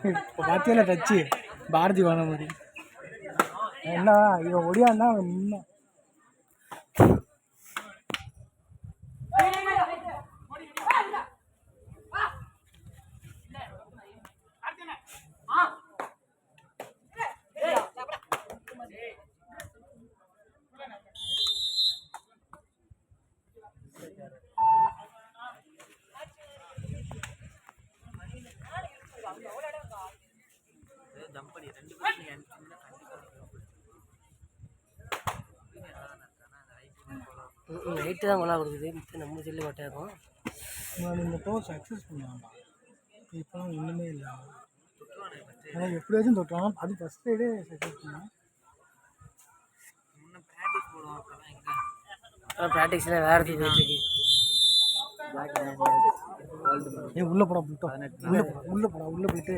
இப்போ பார்த்தியில டச்சு பாரதி வான மாதிரி என்ன இவன் ஒடியான்னா அவன் நின்ன லைட்டு தான் கொள்ளா கொடுக்குது மிச்சம் நம்ம செல்லு கொட்டையாகும். இந்த டோர் சக்ஸஸ் பண்ணுவாங்க இப்போலாம் ஒன்றுமே இல்லை. ஆனால் எப்படியாச்சும் தொட்டாலும் அது ஃபஸ்ட் ரைடே சக்ஸஸ் பண்ணால் ப்ராக்டிஸில் வேறு போயிட்டுருக்கு. ஏன் உள்ளே போடா உள்ளே போடா உள்ளே போயிட்டு